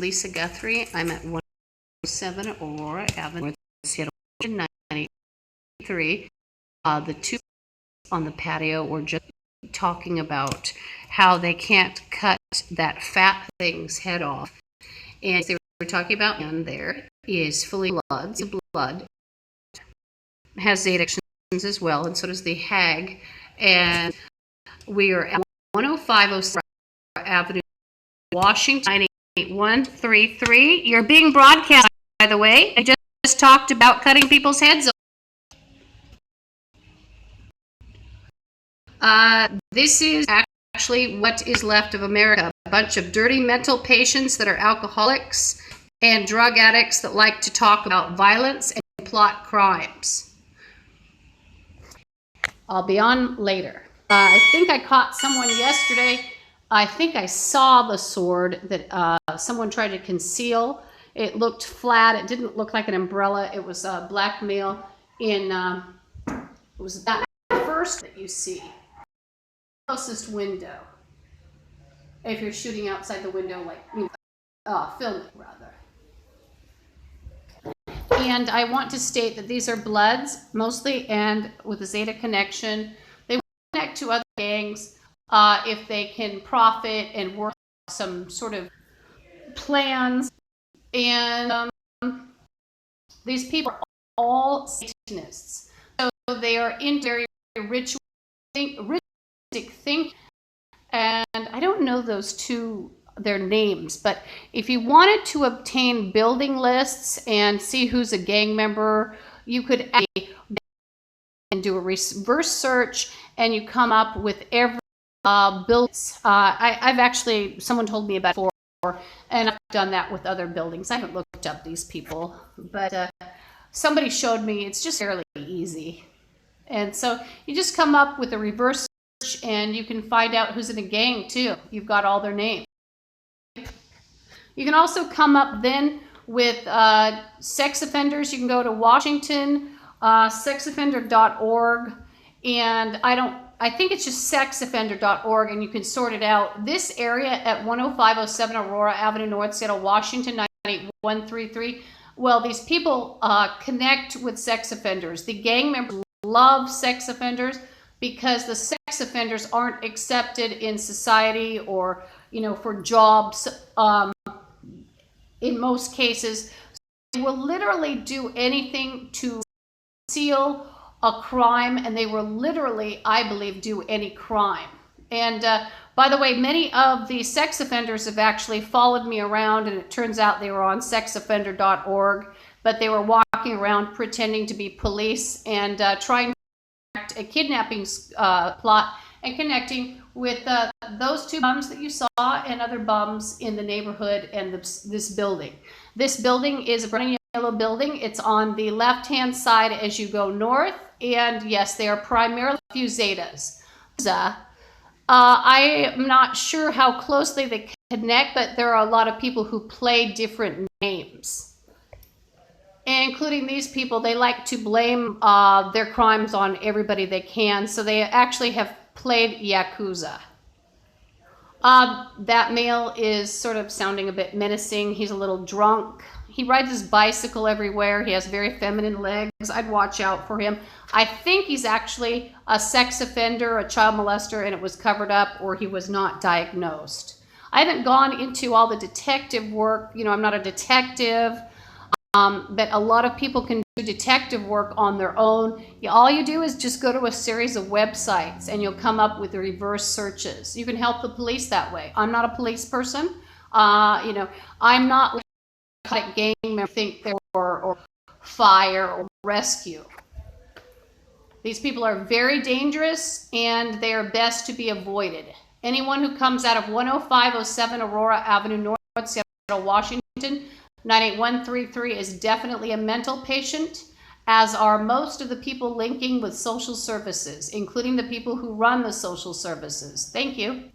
Lisa Guthrie. I'm at 107 Aurora Avenue, Seattle, 93. The two on the patio were just talking about how they can't cut that fat thing's head off. And they were talking about, and there is fully blood, has Zeta actions as well, and so does the hag. And we are at 105 Avenue, Washington, 98133. You're being broadcast, by the way. I just talked about cutting people's heads off. This is actually what is left of America. A bunch of dirty mental patients that are alcoholics and drug addicts that like to talk about violence and plot crimes. I'll be on later. I think I caught someone yesterday. I think I saw the sword that someone tried to conceal. It looked flat. It didn't look like an umbrella. It was a black male in, it was that first that you see. Closest window. If you're shooting outside the window, like, filming rather. And I want to state that these are Bloods, mostly, and with a Zeta connection. They connect to other gangs if they can profit and work some sort of plans. And these people are all Satanists. So they are into very ritualistic thinking. And I don't know their names, but if you wanted to obtain building lists and see who's a gang member, you could and do a reverse search, and you come up with every building. I've actually, someone told me about 4, and I've done that with other buildings. I haven't looked up these people, but somebody showed me. It's just fairly easy. And so you just come up with a reverse search, and you can find out who's in a gang too. You've got all their names. You can also come up then with sex offenders. You can go to Washington, sexoffender.org, and I think it's just sexoffender.org, and you can sort it out. This area at 10507 Aurora Avenue North, Seattle, Washington, 98133. Well, these people connect with sex offenders. The gang members love sex offenders because the sex offenders aren't accepted in society or, for jobs. In most cases, they will literally do anything to conceal a crime, and they will literally, I believe, do any crime. And by the way, many of the sex offenders have actually followed me around, and it turns out they were on sexoffender.org, but they were walking around pretending to be police and trying to act a kidnapping plot and connecting with those two bums that you saw and other bums in the neighborhood and this building. This building is a brown and yellow building. It's on the left-hand side as you go north, and yes, they are primarily a few Zetas. I am not sure how closely they connect, but there are a lot of people who play different names. Including these people, they like to blame their crimes on everybody they can, so they actually have played Yakuza. That male is sort of sounding a bit menacing. He's a little drunk. He rides his bicycle everywhere. He has very feminine legs. I'd watch out for him. I think he's actually a sex offender, a child molester, and it was covered up, or he was not diagnosed. I haven't gone into all the detective work. I'm not a detective. But a lot of people can do detective work on their own. All you do is just go to a series of websites, and you'll come up with the reverse searches. You can help the police that way. I'm not a police person. I'm not like a gang member think they're or fire or rescue. These people are very dangerous, and they are best to be avoided. Anyone who comes out of 10507 Aurora Avenue North, Seattle, Washington, 98133 is definitely a mental patient, as are most of the people linking with social services, including the people who run the social services. Thank you.